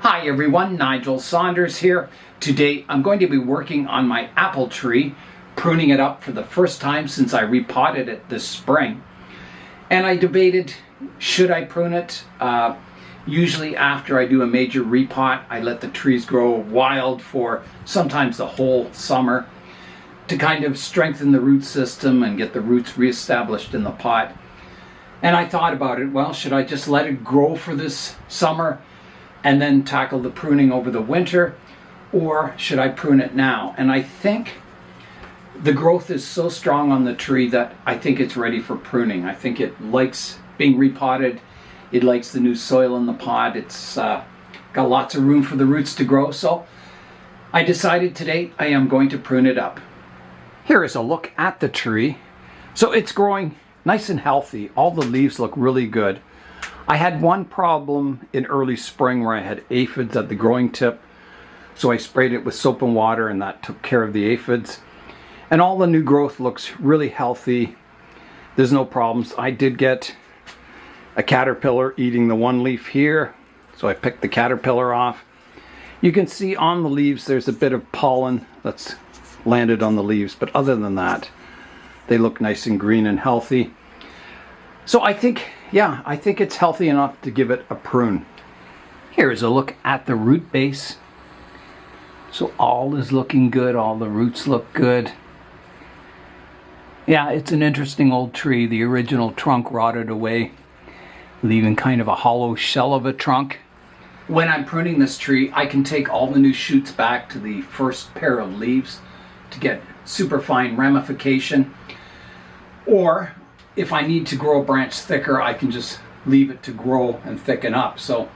Hi everyone, Nigel Saunders here. Today I'm going to be working on my apple tree, pruning it up for the first time since I repotted it this spring. And I debated, should I prune it? Usually after I do a major repot, I let the trees grow wild for sometimes the whole summer to kind of strengthen the root system and get the roots reestablished in the pot. And I thought about it, well, should I just let it grow for this summer and then tackle the pruning over the winter, or should I prune it now? And I think the growth is so strong on the tree that I think it's ready for pruning. I think it likes being repotted. It likes the new soil in the pot. It's got lots of room for the roots to grow. So I decided today I am going to prune it up. Here is a look at the tree. So it's growing nice and healthy. All the leaves look really good. I had one problem in early spring where I had aphids at the growing tip. So I sprayed it with soap and water and that took care of the aphids. And all the new growth looks really healthy. There's no problems. I did get a caterpillar eating the one leaf here. So I picked the caterpillar off. You can see on the leaves there's a bit of pollen that's landed on the leaves. But other than that, they look nice and green and healthy. So I think it's healthy enough to give it a prune. Here is a look at the root base. So all is looking good, all the roots look good. Yeah, it's an interesting old tree. The original trunk rotted away, leaving kind of a hollow shell of a trunk. When I'm pruning this tree, I can take all the new shoots back to the first pair of leaves to get super fine ramification. Or if I need to grow a branch thicker, I can just leave it to grow and thicken up. So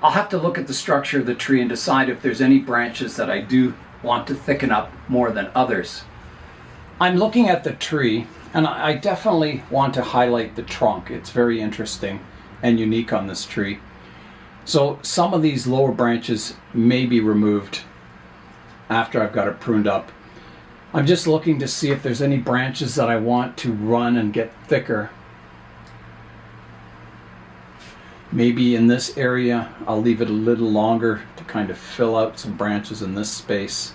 I'll have to look at the structure of the tree and decide if there's any branches that I do want to thicken up more than others. I'm looking at the tree and I definitely want to highlight the trunk. It's very interesting and unique on this tree. So some of these lower branches may be removed after I've got it pruned up. I'm just looking to see if there's any branches that I want to run and get thicker. Maybe in this area, I'll leave it a little longer to kind of fill out some branches in this space.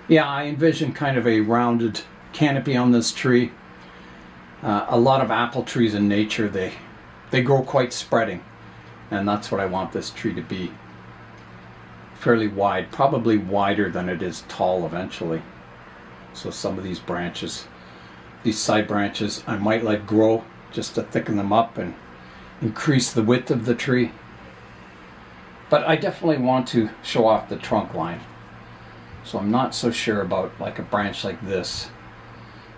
Yeah, I envision kind of a rounded canopy on this tree. A lot of apple trees in nature, they grow quite spreading. And that's what I want this tree to be. Fairly wide, probably wider than it is tall eventually. So some of these branches, these side branches, I might let grow just to thicken them up and increase the width of the tree. But I definitely want to show off the trunk line. So I'm not so sure about like a branch like this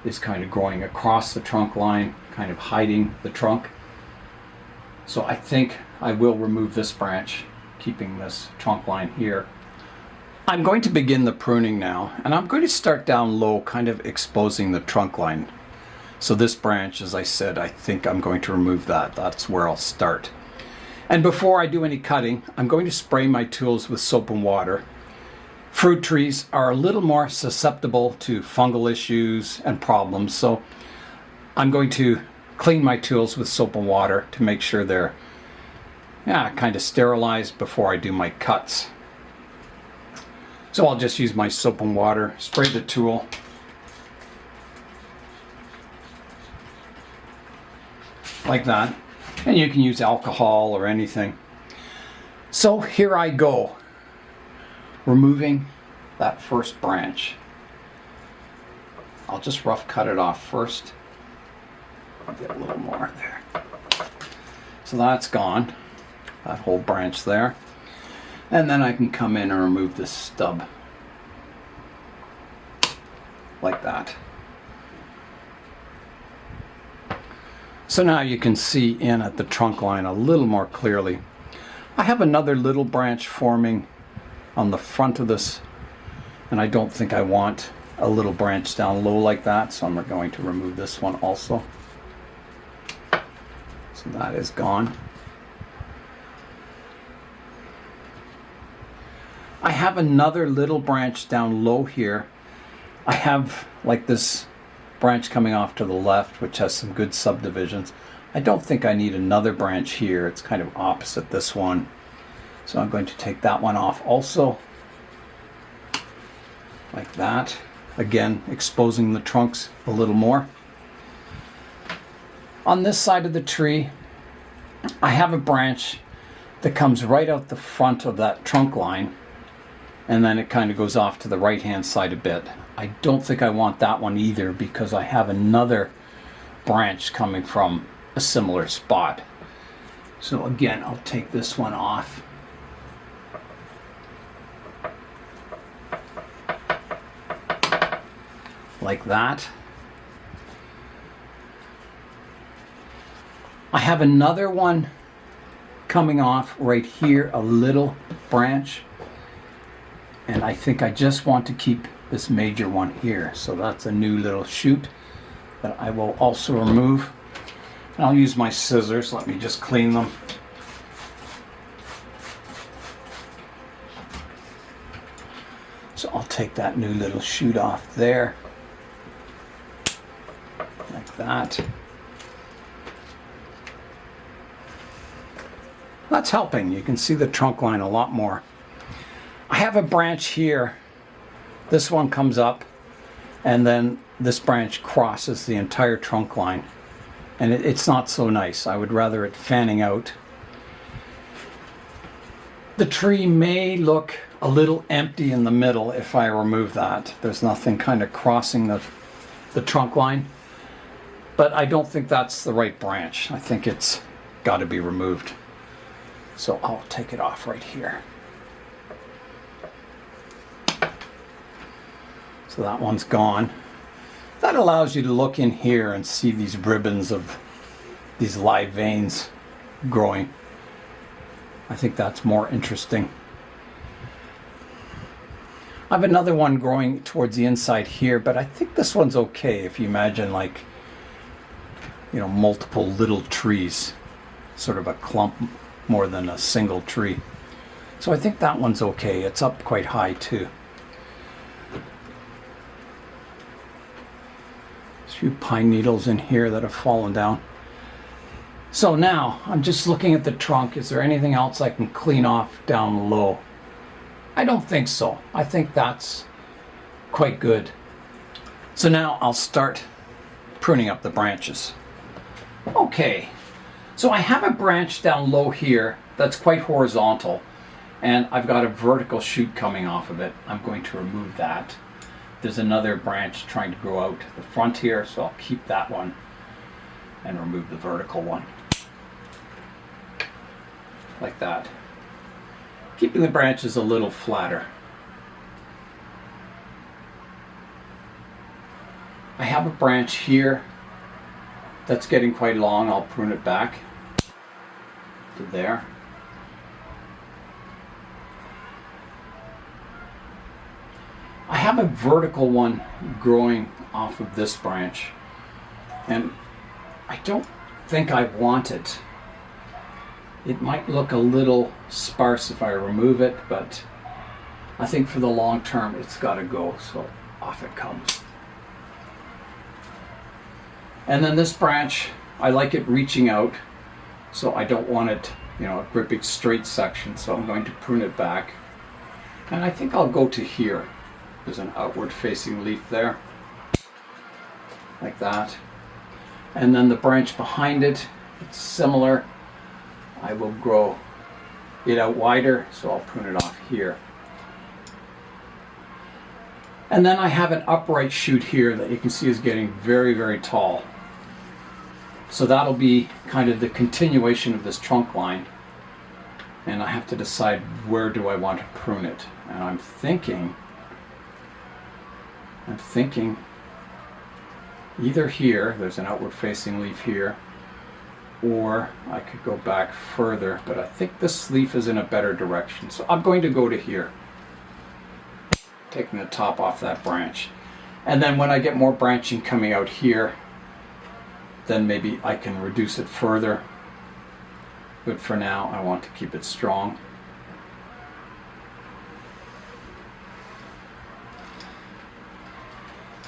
is kind of growing across the trunk line, kind of hiding the trunk. So I think I will remove this branch, keeping this trunk line here. I'm going to begin the pruning now, and I'm going to start down low, kind of exposing the trunk line. So this branch, as I said, I think I'm going to remove that. That's where I'll start. And before I do any cutting, I'm going to spray my tools with soap and water. Fruit trees are a little more susceptible to fungal issues and problems, so I'm going to clean my tools with soap and water to make sure they're kind of sterilized before I do my cuts. So I'll just use my soap and water, spray the tool. Like that. And you can use alcohol or anything. So here I go, removing that first branch. I'll just rough cut it off first. I'll get a little more there. So that's gone. That whole branch there. And then I can come in and remove this stub. Like that. So now you can see in at the trunk line a little more clearly. I have another little branch forming on the front of this, and I don't think I want a little branch down low like that, so I'm going to remove this one also. So that is gone. I have another little branch down low here. I have like this branch coming off to the left, which has some good subdivisions. I don't think I need another branch here. It's kind of opposite this one. So I'm going to take that one off also, like that. Again, exposing the trunks a little more. On this side of the tree, I have a branch that comes right out the front of that trunk line, and then it kind of goes off to the right hand side a bit. I don't think I want that one either, because I have another branch coming from a similar spot. So again, I'll take this one off. Like that. I have another one coming off right here, a little branch, and I think I just want to keep this major one here. So that's a new little shoot that I will also remove. And I'll use my scissors. Let me just clean them. So I'll take that new little shoot off there, like that. That's helping. You can see the trunk line a lot more. I have a branch here. This one comes up, and then this branch crosses the entire trunk line. And it's not so nice. I would rather it fanning out. The tree may look a little empty in the middle if I remove that. There's nothing kind of crossing the trunk line. But I don't think that's the right branch. I think it's got to be removed. So I'll take it off right here. So that one's gone. That allows you to look in here and see these ribbons of these live veins growing. I think that's more interesting. I have another one growing towards the inside here, but I think this one's okay if you imagine, like, you know, multiple little trees, sort of a clump more than a single tree. So I think that one's okay. It's up quite high too. There's a few pine needles in here that have fallen down. So now I'm just looking at the trunk. Is there anything else I can clean off down low? I don't think so. I think that's quite good. So now I'll start pruning up the branches. Okay. So I have a branch down low here that's quite horizontal, and I've got a vertical shoot coming off of it. I'm going to remove that. There's another branch trying to grow out the front here, so I'll keep that one and remove the vertical one. Like that. Keeping the branches a little flatter. I have a branch here that's getting quite long. I'll prune it back to there. I have a vertical one growing off of this branch, and I don't think I want it. It might look a little sparse if I remove it, but I think for the long term it's got to go, so off it comes. And then this branch, I like it reaching out, so I don't want it, you know, a gripping straight section, so I'm going to prune it back. And I think I'll go to here. There's an outward facing leaf there, like that. And then the branch behind it, it's similar. I will grow it out wider, so I'll prune it off here. And then I have an upright shoot here that you can see is getting very, very tall. So that'll be kind of the continuation of this trunk line. And I have to decide where do I want to prune it. And I'm thinking either here, there's an outward facing leaf here, or I could go back further, but I think this leaf is in a better direction. So I'm going to go to here, taking the top off that branch. And then when I get more branching coming out here, then maybe I can reduce it further. But for now, I want to keep it strong.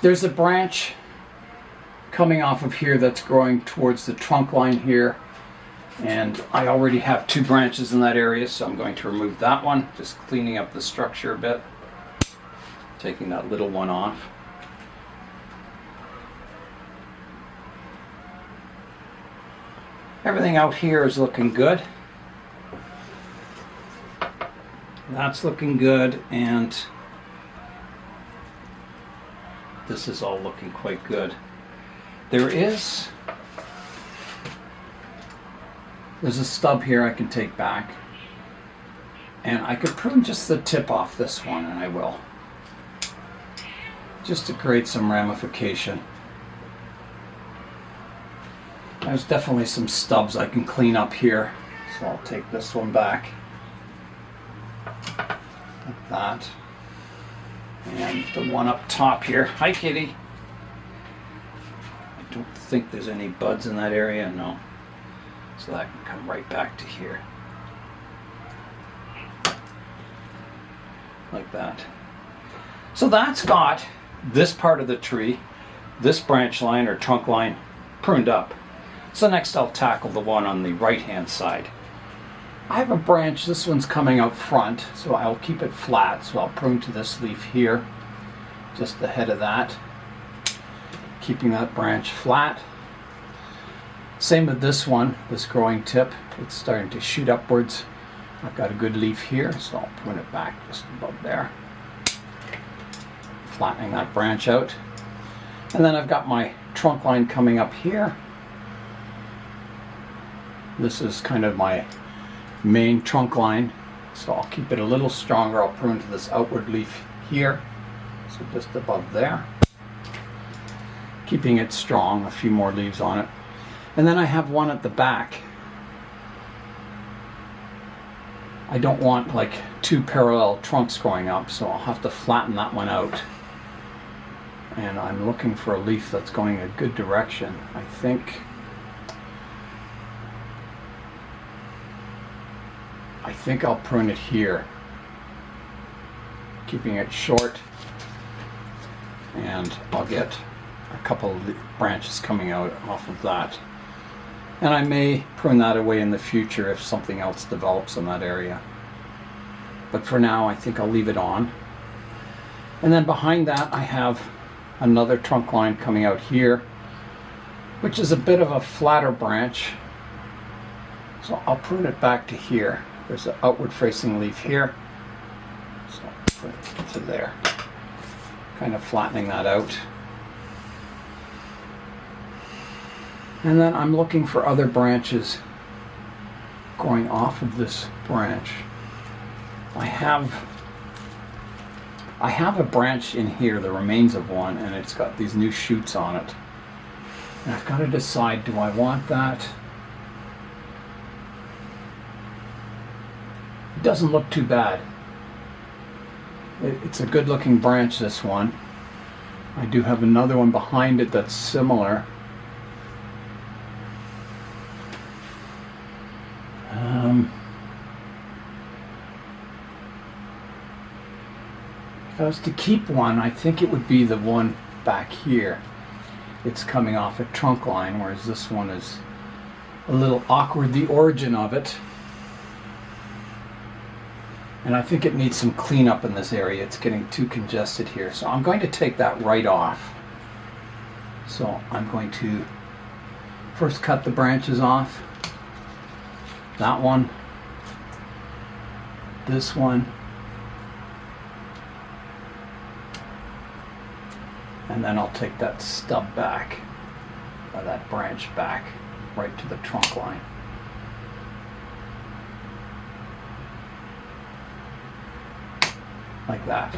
There's a branch coming off of here that's growing towards the trunk line here. And I already have 2 branches in that area, so I'm going to remove that one, just cleaning up the structure a bit, taking that little one off. Everything out here is looking good. That's looking good, and this is all looking quite good. There's a stub here I can take back, and I could prune just the tip off this one, and I will, just to create some ramification. There's definitely some stubs I can clean up here, so I'll take this one back like that, and the one up top here. Hi, kitty. I don't think there's any buds in that area, no. So that can come right back to here. Like that. So that's got this part of the tree, this branch line or trunk line pruned up. So next I'll tackle the one on the right hand side. I have a branch, this one's coming out front, so I'll keep it flat. So I'll prune to this leaf here, just the head of that, keeping that branch flat. Same with this one, this growing tip. It's starting to shoot upwards. I've got a good leaf here, so I'll prune it back just above there. Flattening that branch out. And then I've got my trunk line coming up here. This is kind of my main trunk line, so I'll keep it a little stronger. I'll prune to this outward leaf here, so just above there. Keeping it strong, a few more leaves on it. And then I have one at the back. I don't want like 2 parallel trunks going up, so I'll have to flatten that one out. And I'm looking for a leaf that's going a good direction. I think I'll prune it here, keeping it short, and I'll get a couple of branches coming out off of that. And I may prune that away in the future if something else develops in that area. But for now, I think I'll leave it on. And then behind that, I have another trunk line coming out here, which is a bit of a flatter branch. So I'll prune it back to here. There's an outward facing leaf here. So I'll prune it to there. Kind of flattening that out. And then I'm looking for other branches going off of this branch. I have a branch in here, the remains of one, and it's got these new shoots on it. And I've got to decide, do I want that? It doesn't look too bad. It's a good looking branch, this one. I do have another one behind it that's similar. If I was to keep one, I think it would be the one back here. It's coming off a trunk line, whereas this one is a little awkward, the origin of it. And I think it needs some cleanup in this area. It's getting too congested here. So I'm going to take that right off. So I'm going to first cut the branches off. That one. This one. And then I'll take that stub back, or that branch back, right to the trunk line. Like that.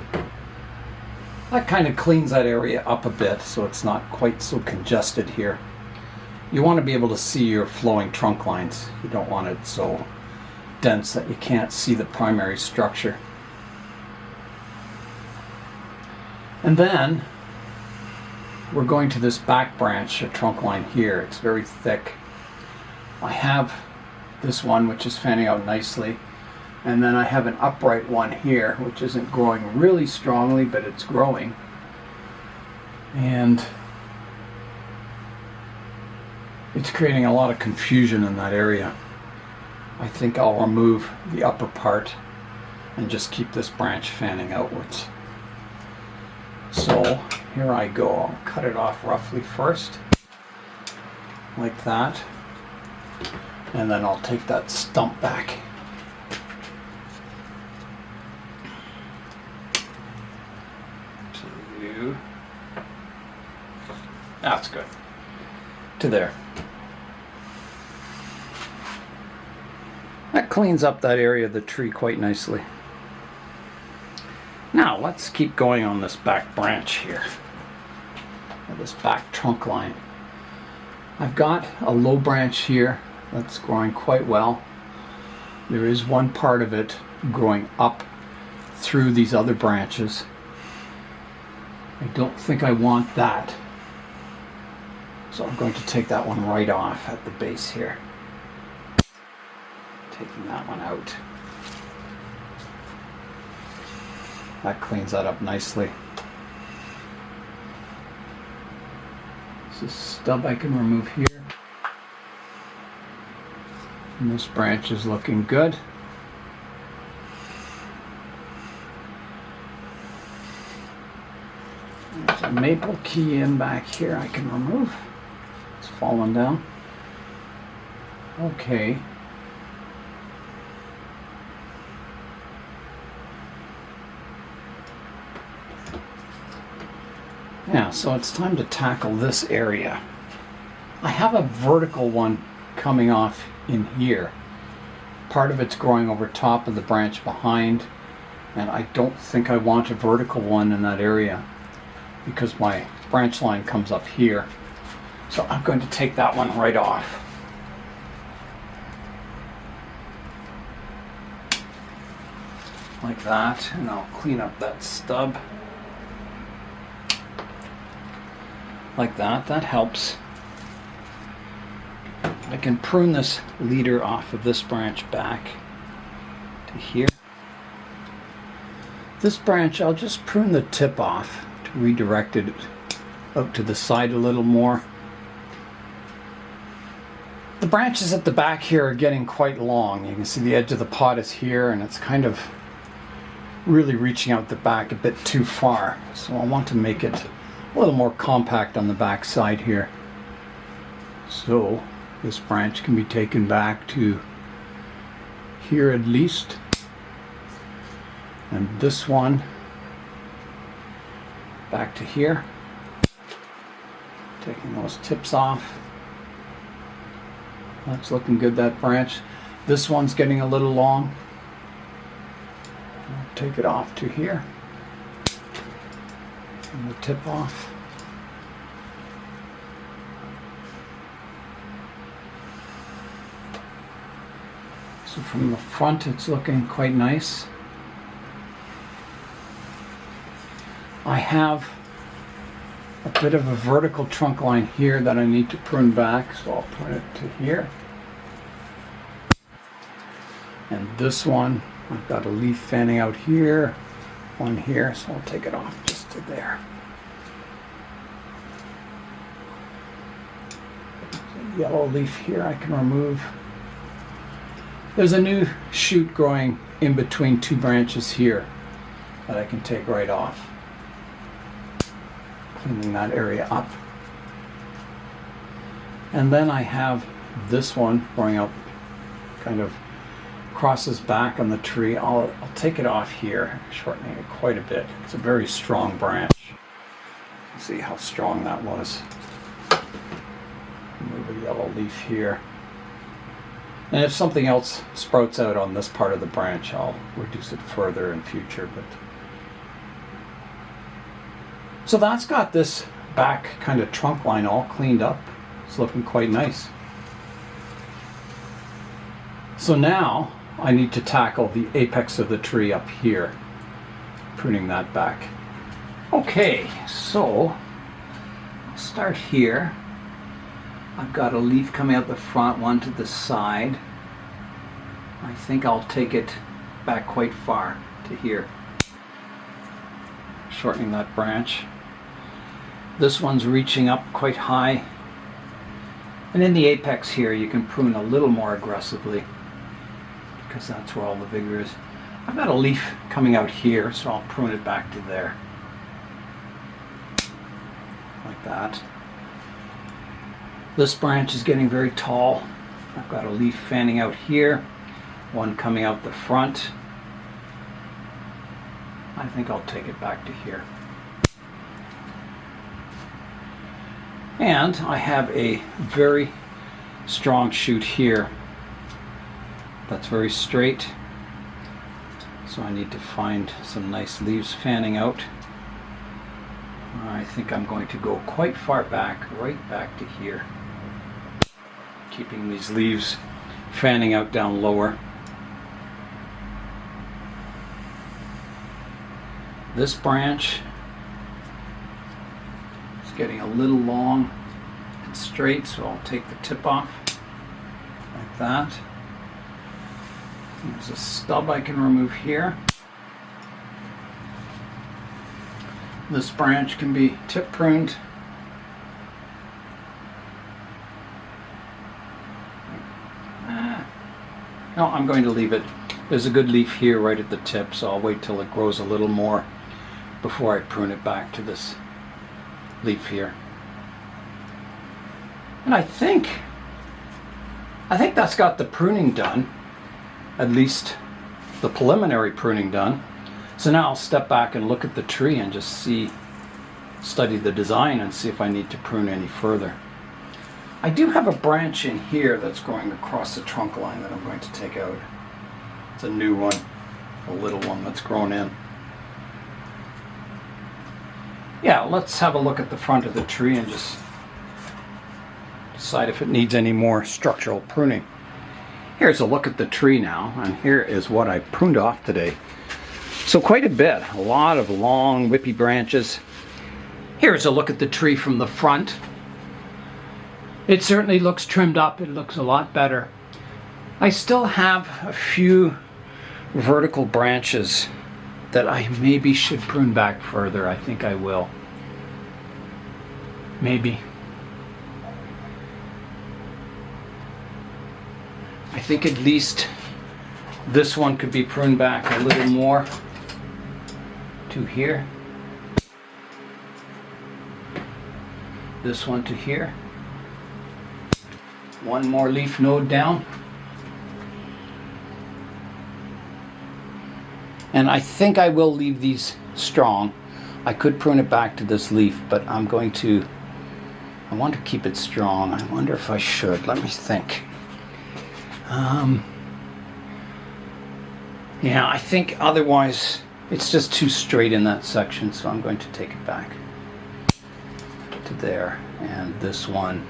That kind of cleans that area up a bit so it's not quite so congested here. You want to be able to see your flowing trunk lines. You don't want it so dense that you can't see the primary structure. And then we're going to this back branch, a trunk line here. It's very thick. I have this one which is fanning out nicely, and then I have an upright one here which isn't growing really strongly, but it's growing. And it's creating a lot of confusion in that area. I think I'll remove the upper part and just keep this branch fanning outwards. So here I go. I'll cut it off roughly first, like that, and then I'll take that stump back. That's good. To there. That cleans up that area of the tree quite nicely. Now let's keep going on this back branch here, or this back trunk line. I've got a low branch here that's growing quite well. There is one part of it growing up through these other branches. I don't think I want that. So I'm going to take that one right off at the base here. Taking that one out. That cleans that up nicely. This is stub I can remove here. And this branch is looking good. There's a maple key in back here I can remove. It's fallen down. Okay. Yeah, so it's time to tackle this area. I have a vertical one coming off in here. Part of it's growing over top of the branch behind, and I don't think I want a vertical one in that area because my branch line comes up here. So I'm going to take that one right off. Like that, and I'll clean up that stub. Like that, that helps. I can prune this leader off of this branch back to here. This branch, I'll just prune the tip off to redirect it out to the side a little more. The branches at the back here are getting quite long. You can see the edge of the pot is here, and it's kind of really reaching out the back a bit too far. So I want to make it a little more compact on the back side here. So this branch can be taken back to here at least. And this one back to here. Taking those tips off. That's looking good, that branch. This one's getting a little long. I'll take it off to here. And the tip off. So from the front it's looking quite nice. I have a bit of a vertical trunk line here that I need to prune back, so I'll prune it to here. And this one, I've got a leaf fanning out here, one here, so I'll take it off just to there. There's a yellow leaf here I can remove. There's a new shoot growing in between two branches here that I can take right off. Cleaning that area up. And then I have this one growing up, kind of crosses back on the tree. I'll take it off here, shortening it quite a bit. It's a very strong branch. See how strong that was. Move a yellow leaf here. And if something else sprouts out on this part of the branch, I'll reduce it further in future. But so that's got this back kind of trunk line all cleaned up. It's looking quite nice. So now I need to tackle the apex of the tree up here, pruning that back. Okay, so I'll start here. I've got a leaf coming out the front, one to the side. I think I'll take it back quite far to here. Shortening that branch. This one's reaching up quite high. And in the apex here you can prune a little more aggressively. because that's where all the vigor is. I've got a leaf coming out here, so I'll prune it back to there. Like that. This branch is getting very tall. I've got a leaf fanning out here, one coming out the front. I think I'll take it back to here. And I have a very strong shoot here that's very straight. So I need to find some nice leaves fanning out. I think I'm going to go quite far back, right back to here. Keeping these leaves fanning out down lower. This branch is getting a little long and straight, so I'll take the tip off like that. There's a stub I can remove here. This branch can be tip pruned. No, I'm going to leave it. There's a good leaf here right at the tip, so I'll wait till it grows a little more before I prune it back to this leaf here. And I think that's got the pruning done, at least the preliminary pruning done. So now I'll step back and look at the tree and just study the design and see if I need to prune any further. I do have a branch in here that's growing across the trunk line that I'm going to take out. It's a new one, a little one that's grown in. Yeah, let's have a look at the front of the tree and just decide if it needs any more structural pruning. Here's a look at the tree now, and here is what I pruned off today. So quite a bit, a lot of long whippy branches. Here's a look at the tree from the front. It certainly looks trimmed up. It looks a lot better. I still have a few vertical branches that I maybe should prune back further. I think I will. Maybe. I think at least this one could be pruned back a little more to here. This one to here. One more leaf node down. And I think I will leave these strong. I could prune it back to this leaf, but I want to keep it strong. I wonder if I should. Let me think. Yeah, I think otherwise it's just too straight in that section, so I'm going to take it back to there. And this one,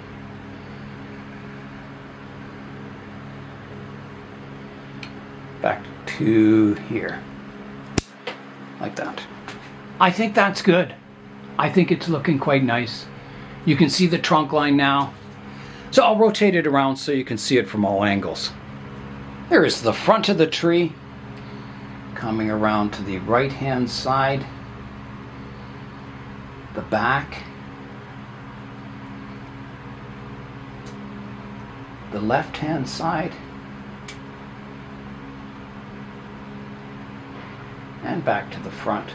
back to here, like that. I think that's good. I think it's looking quite nice. You can see the trunk line now. So I'll rotate it around so you can see it from all angles. There is the front of the tree, coming around to the right hand side, the back, the left hand side, and back to the front.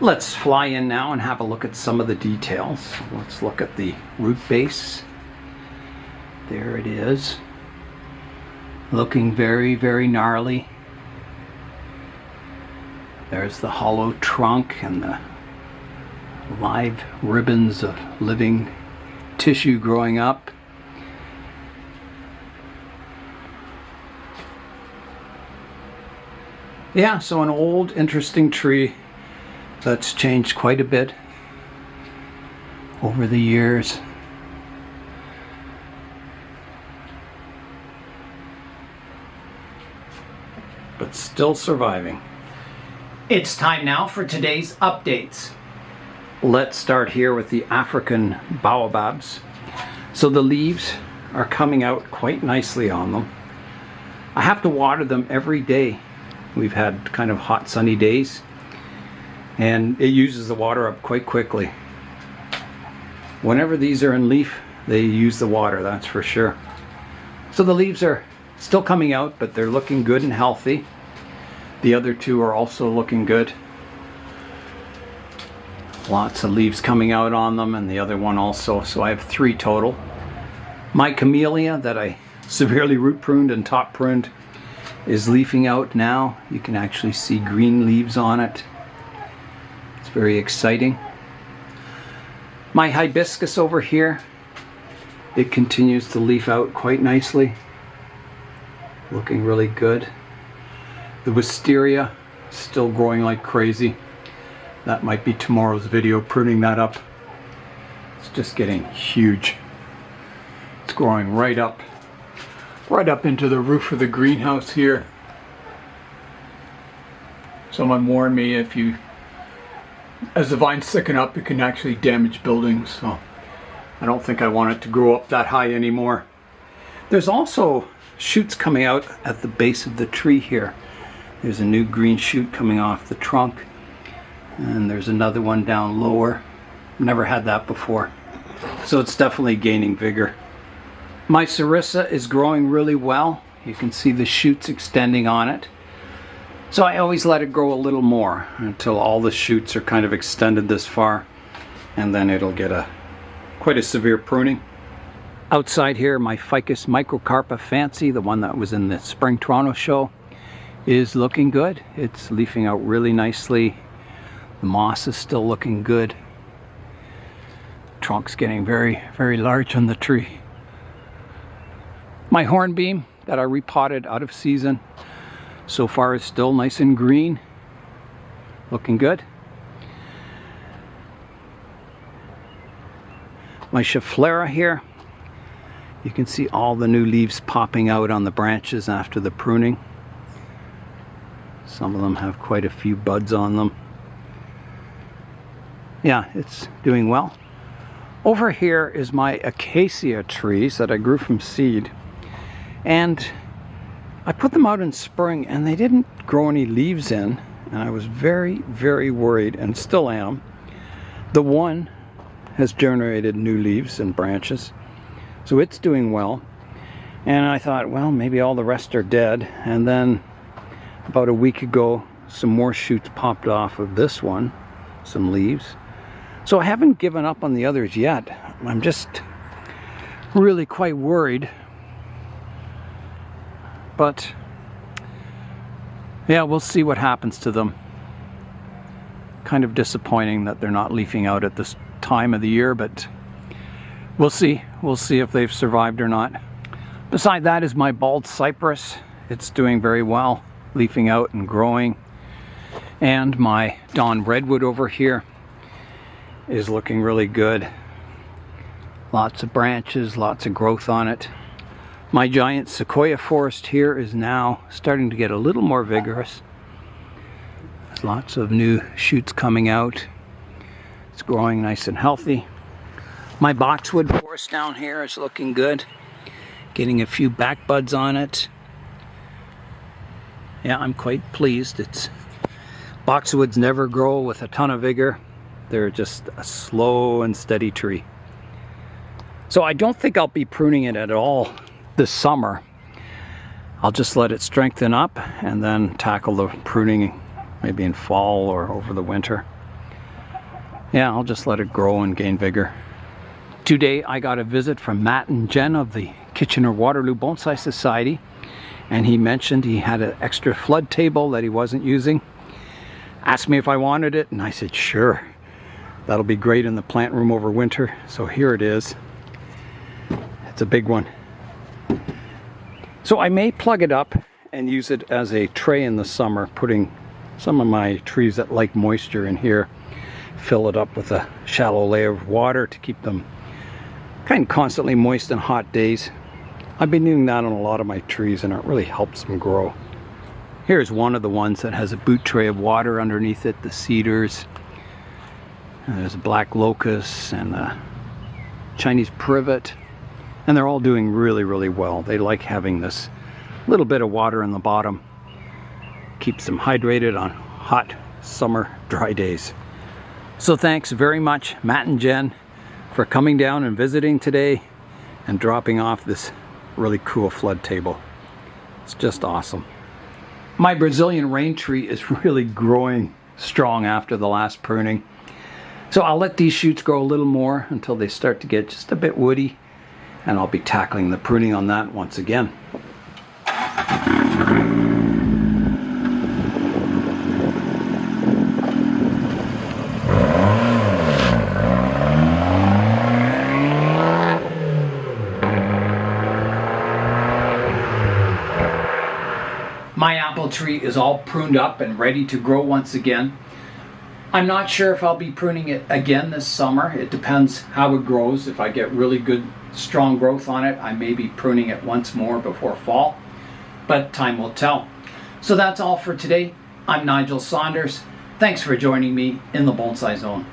Let's fly in now and have a look at some of the details. Let's look at the root base. There it is. Looking very, very gnarly. There's the hollow trunk and the live ribbons of living tissue growing up. Yeah, so an old, interesting tree that's changed quite a bit over the years. But still surviving. It's time now for today's updates. Let's start here with the African baobabs. So the leaves are coming out quite nicely on them. I have to water them every day. We've had kind of hot sunny days, and it uses the water up quite quickly. Whenever these are in leaf, they use the water, that's for sure. So the leaves are still coming out, but they're looking good and healthy. The other two are also looking good. Lots of leaves coming out on them, and the other one also, so I have 3 total. My camellia that I severely root pruned and top pruned is leafing out now. You can actually see green leaves on it. It's very exciting. My hibiscus over here, it continues to leaf out quite nicely. Looking really good. The wisteria still growing like crazy. That might be tomorrow's video, pruning that up. It's just getting huge. It's growing right up into the roof of the greenhouse here. Someone warned me as the vines thicken up, it can actually damage buildings, so I don't think I want it to grow up that high anymore. There's also shoots coming out at the base of the tree here. There's a new green shoot coming off the trunk, and there's another one down lower. Never had that before, so it's definitely gaining vigor. My sarissa is growing really well. You can see the shoots extending on it. So I always let it grow a little more until all the shoots are kind of extended this far, and then it'll get quite a severe pruning. Outside here, my Ficus microcarpa fancy, the one that was in the Spring Toronto show, is looking good. It's leafing out really nicely. The moss is still looking good. Trunk's getting very, very large on the tree. My hornbeam that I repotted out of season so far is still nice and green. Looking good. My Schefflera here, you can see all the new leaves popping out on the branches after the pruning. Some of them have quite a few buds on them. Yeah, it's doing well. Over here is my acacia trees that I grew from seed. And I put them out in spring and they didn't grow any leaves in, and I was very, very worried, and still am. The one has generated new leaves and branches, so it's doing well. And I thought, well, maybe all the rest are dead. And then about a week ago, some more shoots popped off of this one, some leaves. So I haven't given up on the others yet. I'm just really quite worried. But yeah, we'll see what happens to them. Kind of disappointing that they're not leafing out at this time of the year, but we'll see. We'll see if they've survived or not. Beside that is my bald cypress. It's doing very well, leafing out and growing. And my Dawn redwood over here is looking really good. Lots of branches, lots of growth on it. My giant sequoia forest here is now starting to get a little more vigorous. There's lots of new shoots coming out. It's growing nice and healthy. My boxwood forest down here is looking good. Getting a few back buds on it. Yeah, I'm quite pleased. Boxwoods never grow with a ton of vigor. They're just a slow and steady tree. So I don't think I'll be pruning it at all this summer. I'll just let it strengthen up and then tackle the pruning maybe in fall or over the winter. Yeah, I'll just let it grow and gain vigor. Today I got a visit from Matt and Jen of the Kitchener-Waterloo Bonsai Society, and he mentioned he had an extra flood table that he wasn't using. Asked me if I wanted it, and I said sure. That'll be great in the plant room over winter. So here it is. It's a big one. So I may plug it up and use it as a tray in the summer, putting some of my trees that like moisture in here, fill it up with a shallow layer of water to keep them kind of constantly moist on hot days. I've been doing that on a lot of my trees, and it really helps them grow. Here's one of the ones that has a boot tray of water underneath it, the cedars. And there's a black locust and a Chinese privet. And they're all doing really, really well. They like having this little bit of water in the bottom. Keeps them hydrated on hot summer dry days. So thanks very much, Matt and Jen, for coming down and visiting today and dropping off this really cool flood table. It's just awesome. My Brazilian rain tree is really growing strong after the last pruning. So I'll let these shoots grow a little more until they start to get just a bit woody, and I'll be tackling the pruning on that once again. My apple tree is all pruned up and ready to grow once again. I'm not sure if I'll be pruning it again this summer. It depends how it grows. If I get really good, strong growth on it, I may be pruning it once more before fall, but time will tell. So that's all for today. I'm Nigel Saunders. Thanks for joining me in the Bonsai Zone.